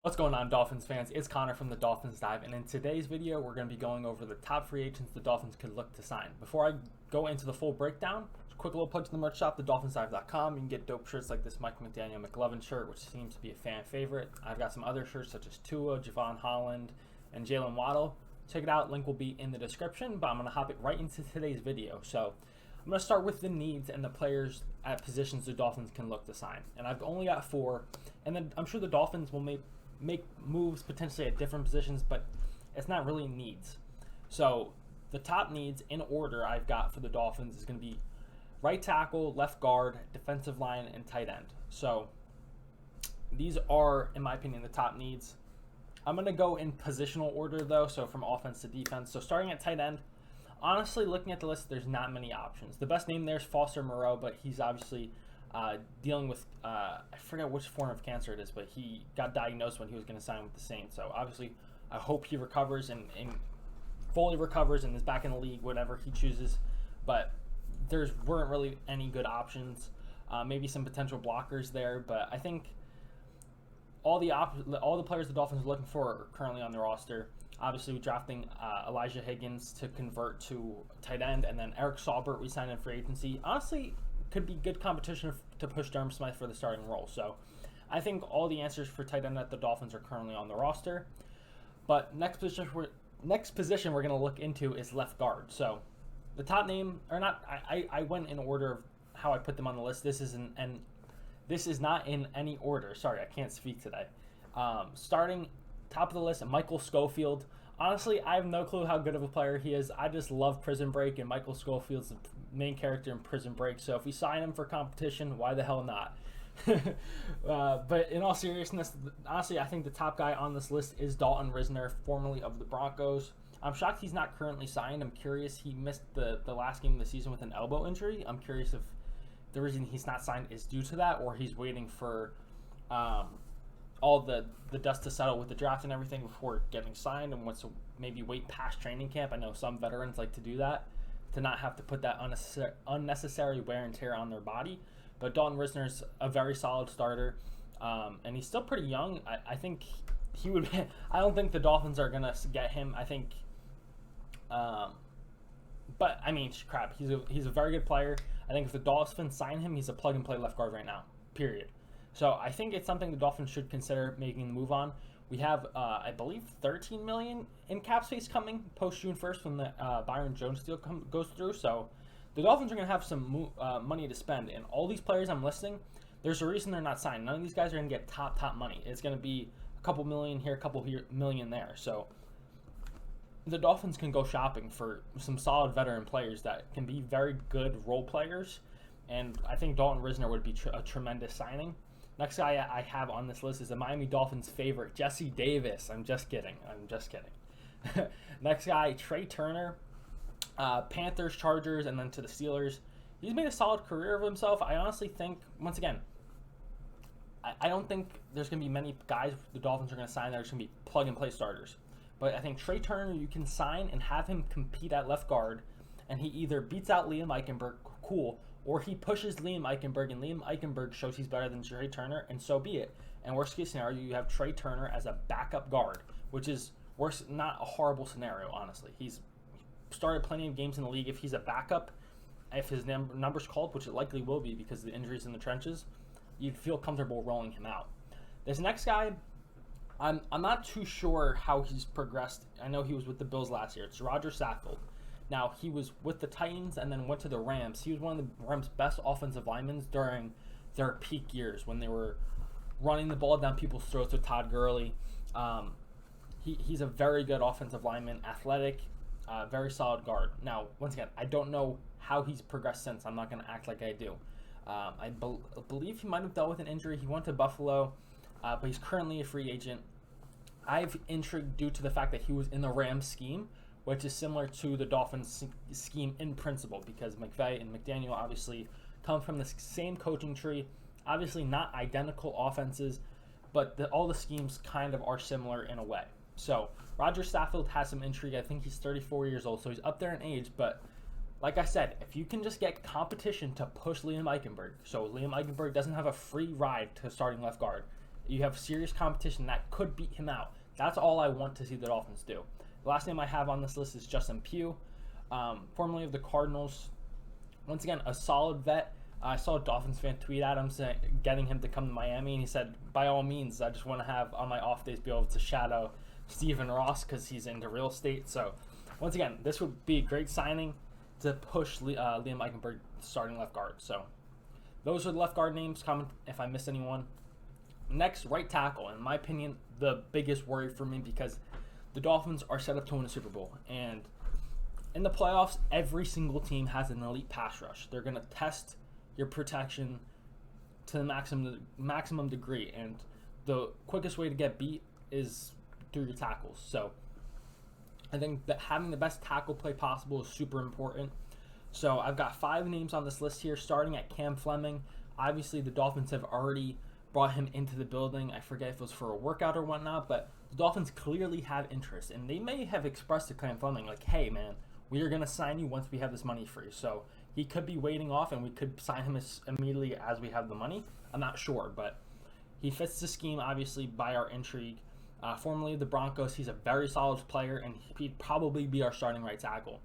What's going on, Dolphins fans? It's Connor from the Dolphins Dive, and in today's video, we're going to be going over the top free agents the Dolphins could look to sign. Before I go into the full breakdown, just a quick little plug to the merch shop, thedolphinsdive.com. You can get dope shirts like this Mike McDaniel McLovin shirt, which seems to be a fan favorite. I've got some other shirts such as Tua, Javon Holland, and Jalen Waddle. Check it out. Link will be in the description, but I'm going to hop it right into today's video. So I'm going to start with the needs and the players at positions the Dolphins can look to sign. And I've only got 4, and then I'm sure the Dolphins will make moves potentially at different positions, but it's not really needs. So the top needs in order I've got for the Dolphins is going to be right tackle, left guard, defensive line, and tight end. So these are, in my opinion, the top needs. I'm going to go in positional order though, so from offense to defense. So starting at tight end, honestly, looking at the list, there's not many options. The best name there is Foster Moreau, but he's obviously dealing with, I forget which form of cancer it is, but he got diagnosed when he was going to sign with the Saints. So obviously, I hope he recovers and fully recovers and is back in the league, whatever he chooses. But there weren't really any good options. Maybe some potential blockers there, but I think all the players the Dolphins are looking for are currently on the roster. Obviously, drafting Elijah Higgins to convert to tight end, and then Eric Saubert we signed in free agency. Honestly, could be good competition to push Durham Smythe for the starting role. So I think all the answers for tight end at the Dolphins are currently on the roster. But next position we're going to look into is left guard. So the top name, or not, I went in order of how I put them on the list. This is not in any order. Sorry, I can't speak today. Starting top of the list, Michael Schofield. Honestly, I have no clue how good of a player he is. I just love Prison Break, and Michael Schofield's the main character in Prison Break. So if we sign him for competition, why the hell not? But in all seriousness, honestly, I think the top guy on this list is Dalton Risner, formerly of the Broncos. I'm shocked he's not currently signed. I'm curious. He missed the last game of the season with an elbow injury. I'm curious if the reason he's not signed is due to that, or he's waiting for all the dust to settle with the draft and everything before getting signed, and wants to maybe wait past training camp. I know some veterans like to do that, to not have to put that unnecessary wear and tear on their body. But Dalton Risner's a very solid starter, and he's still pretty young. I think he would I don't think the Dolphins are going to get him. I think but I mean, crap, he's a very good player. I think if the Dolphins sign him, he's a plug and play left guard right now, period. So I think it's something the Dolphins should consider making the move on. We have, I believe, $13 million in cap space coming post June 1st when the Byron Jones deal goes through. So the Dolphins are going to have some money to spend. And all these players I'm listing, there's a reason they're not signed. None of these guys are going to get top money. It's going to be a couple million here, a couple million there. So the Dolphins can go shopping for some solid veteran players that can be very good role players. And I think Dalton Risner would be a tremendous signing. Next guy I have on this list is the Miami Dolphins favorite, Jesse Davis. I'm just kidding. Next guy, Trey Turner, Panthers, Chargers, and then to the Steelers. He's made a solid career of himself. I honestly think, once again, I don't think there's going to be many guys the Dolphins are going to sign that are just going to be plug-and-play starters. But I think Trey Turner, you can sign and have him compete at left guard, and he either beats out Liam Eichenberg, cool, or he pushes Liam Eichenberg, and Liam Eichenberg shows he's better than Trey Turner, and so be it. And worst case scenario, you have Trey Turner as a backup guard, which is not a horrible scenario, honestly. He's started plenty of games in the league. If he's a backup, if his number's called, which it likely will be because of the injuries in the trenches, you'd feel comfortable rolling him out. This next guy, I'm not too sure how he's progressed. I know he was with the Bills last year. It's Roger Saffold. Now, he was with the Titans and then went to the Rams. He was one of the Rams' best offensive linemen during their peak years when they were running the ball down people's throats with Todd Gurley. He's a very good offensive lineman, athletic, very solid guard. Now, once again, I don't know how he's progressed since. I'm not going to act like I do. I believe he might have dealt with an injury. He went to Buffalo, but he's currently a free agent. I've intrigued due to the fact that he was in the Rams scheme, which is similar to the Dolphins scheme in principle, because McVay and McDaniel obviously come from the same coaching tree. Obviously not identical offenses, but all the schemes kind of are similar in a way. So Roger Saffold has some intrigue. I think he's 34 years old, so he's up there in age. But like I said, if you can just get competition to push Liam Eichenberg, so Liam Eichenberg doesn't have a free ride to starting left guard. You have serious competition that could beat him out. That's all I want to see the Dolphins do. The last name I have on this list is Justin Pugh, formerly of the Cardinals. Once again, a solid vet. I saw a Dolphins fan tweet at him saying, getting him to come to Miami, and he said, by all means, I just want to have on my off days be able to shadow Stephen Ross because he's into real estate. So once again, this would be a great signing to push Liam Eichenberg starting left guard. So those are the left guard names. Comment if I missed anyone. Next, right tackle. In my opinion, the biggest worry for me because the Dolphins are set up to win a Super Bowl. And in the playoffs, every single team has an elite pass rush. They're going to test your protection to the maximum degree, and the quickest way to get beat is through your tackles. So I think that having the best tackle play possible is super important. So I've got 5 names on this list here, starting at Cam Fleming. Obviously, the Dolphins have already brought him into the building. I forget if it was for a workout or whatnot, but the Dolphins clearly have interest, and they may have expressed to Cam Fleming, like, hey, man, we are going to sign you once we have this money free. So he could be waiting off, and we could sign him immediately as we have the money. I'm not sure, but he fits the scheme, obviously, by our intrigue. Formerly of the Broncos, he's a very solid player, and he'd probably be our starting right tackle.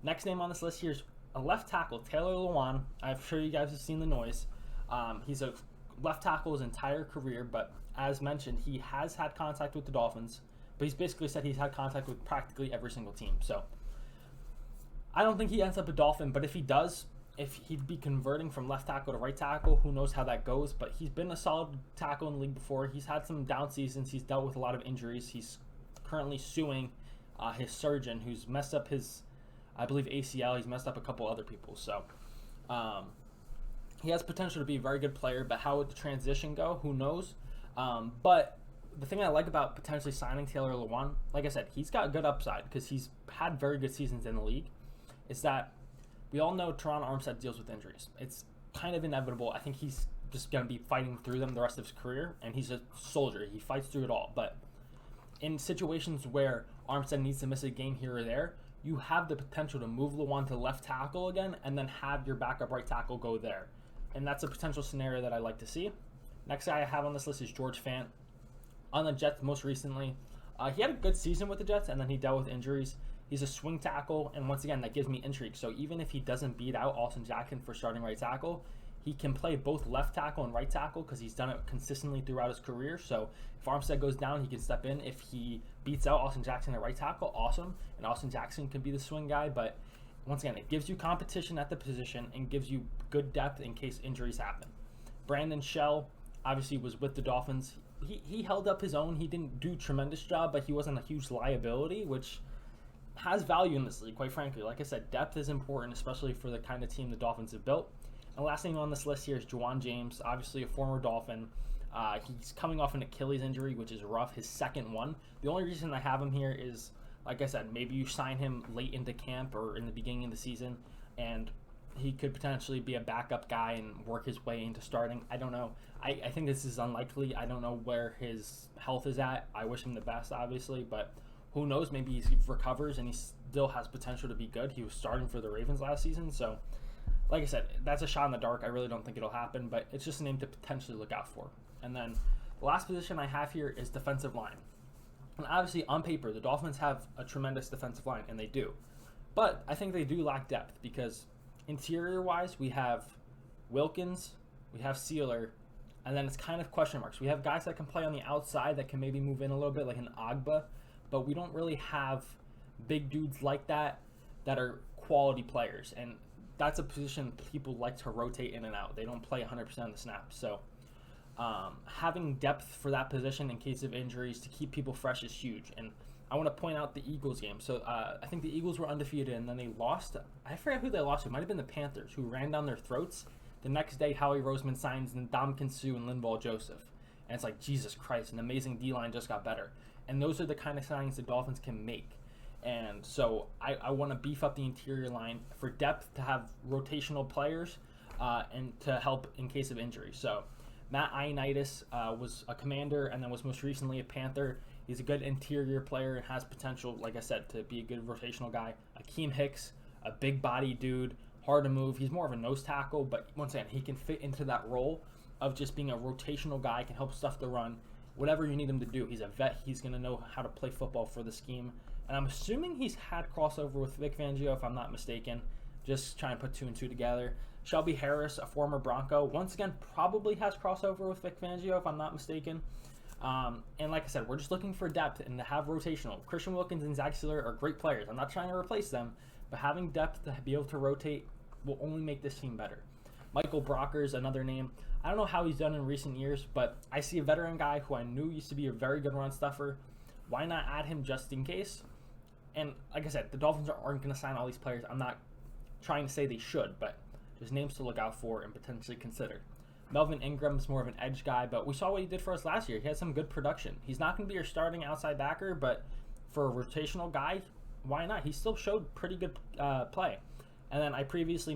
Next name on this list here is a left tackle, Taylor Lewan. I'm sure you guys have seen the noise. He's a left tackle his entire career, but as mentioned, he has had contact with the Dolphins, but he's basically said he's had contact with practically every single team. So I don't think he ends up a Dolphin, but if he does, if he'd be converting from left tackle to right tackle, who knows how that goes, but he's been a solid tackle in the league before. He's had some down seasons. He's dealt with a lot of injuries. He's currently suing his surgeon who's messed up his, I believe, ACL. He's messed up a couple other people. So he has potential to be a very good player, but how would the transition go? Who knows? But the thing I like about potentially signing Taylor Lewan, like I said, he's got good upside because he's had very good seasons in the league, is that we all know Teron Armstead deals with injuries. It's kind of inevitable. I think he's just going to be fighting through them the rest of his career, and he's a soldier. He fights through it all. But in situations where Armstead needs to miss a game here or there, you have the potential to move Lewan to left tackle again and then have your backup right tackle go there. And that's a potential scenario that I like to see. Next guy I have on this list is George Fant. On the Jets most recently, he had a good season with the Jets, and then he dealt with injuries. He's a swing tackle, and once again, that gives me intrigue. So even if he doesn't beat out Austin Jackson for starting right tackle, he can play both left tackle and right tackle because he's done it consistently throughout his career. So if Armstead goes down, he can step in. If he beats out Austin Jackson at right tackle, awesome. And Austin Jackson can be the swing guy. But once again, it gives you competition at the position and gives you good depth in case injuries happen. Brandon Shell obviously was with the Dolphins. He held up his own. He didn't do a tremendous job, but he wasn't a huge liability, which has value in this league, quite frankly. Like I said, depth is important, especially for the kind of team the Dolphins have built. And last name on this list here is Juwan James, obviously a former Dolphin. He's coming off an Achilles injury, which is rough, his second one. The only reason I have him here is, like I said, maybe you sign him late into camp or in the beginning of the season, and he could potentially be a backup guy and work his way into starting. I don't know. I think this is unlikely. I don't know where his health is at. I wish him the best, obviously, but who knows? Maybe he recovers and he still has potential to be good. He was starting for the Ravens last season, so like I said, that's a shot in the dark. I really don't think it'll happen, but it's just a name to potentially look out for. And then the last position I have here is defensive line. And obviously, on paper, the Dolphins have a tremendous defensive line, and they do. But I think they do lack depth because interior-wise, we have Wilkins, we have Sealer, and then it's kind of question marks. We have guys that can play on the outside that can maybe move in a little bit, like an Agba, but we don't really have big dudes like that are quality players. And that's a position people like to rotate in and out. They don't play 100% of the snaps. So having depth for that position in case of injuries to keep people fresh is huge. And I want to point out the Eagles game. So I think the Eagles were undefeated, and then they lost. I forget who they lost to. It might have been the Panthers, who ran down their throats. The next day, Howie Roseman signs Ndamukong Suh and Linval Joseph. And it's like, Jesus Christ, an amazing D-line just got better. And those are the kind of signings the Dolphins can make. And so I want to beef up the interior line for depth to have rotational players and to help in case of injury. So Matt Ioannidis was a Commander and then was most recently a Panther. He's a good interior player and has potential, like I said, to be a good rotational guy. Akeem Hicks, a big body dude, hard to move. He's more of a nose tackle, but once again, he can fit into that role of just being a rotational guy, can help stuff the run, whatever you need him to do. He's a vet. He's going to know how to play football for the scheme. And I'm assuming he's had crossover with Vic Fangio, if I'm not mistaken. Just trying to put 2 and 2 together. Shelby Harris, a former Bronco, once again probably has crossover with Vic Fangio, if I'm not mistaken. And like I said, we're just looking for depth and to have rotational. Christian Wilkins and Zach Sealer are great players. I'm not trying to replace them, but having depth to be able to rotate will only make this team better. Michael Brocker's another name. I don't know how he's done in recent years, but I see a veteran guy who I knew used to be a very good run stuffer. Why not add him just in case? And like I said, the Dolphins aren't going to sign all these players. I'm not trying to say they should, but there's names to look out for and potentially consider. Melvin Ingram's more of an edge guy, but we saw what he did for us last year. He had some good production. He's not going to be your starting outside backer, but for a rotational guy, why not? He still showed pretty good play. And then I previously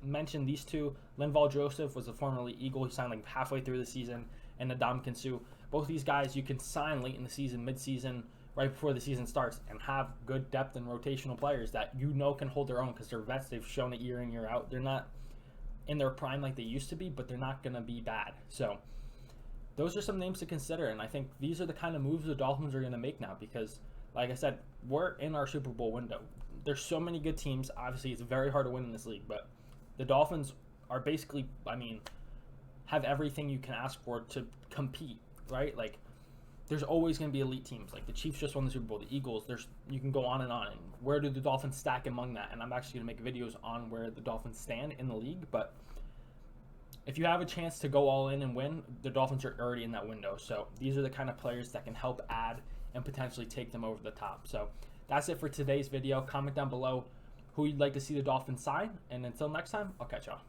mentioned these two. Linval Joseph was a formerly Eagle. He signed like halfway through the season. And Ndamukong Suh. Both these guys you can sign late in the season, mid-season, right before the season starts, and have good depth and rotational players that you know can hold their own because they're vets. They've shown it year in, year out. They're not in their prime like they used to be, but they're not going to be bad. So those are some names to consider, and I think these are the kind of moves the Dolphins are going to make now because, like I said, we're in our Super Bowl window. There's so many good teams. Obviously, it's very hard to win in this league, but the Dolphins are basically, have everything you can ask for to compete, right? Like, there's always going to be elite teams. Like, the Chiefs just won the Super Bowl. The Eagles, you can go on. And where do the Dolphins stack among that? And I'm actually going to make videos on where the Dolphins stand in the league. But if you have a chance to go all in and win, the Dolphins are already in that window. So these are the kind of players that can help add and potentially take them over the top. So that's it for today's video. Comment down below who you'd like to see the Dolphins sign. And until next time, I'll catch y'all.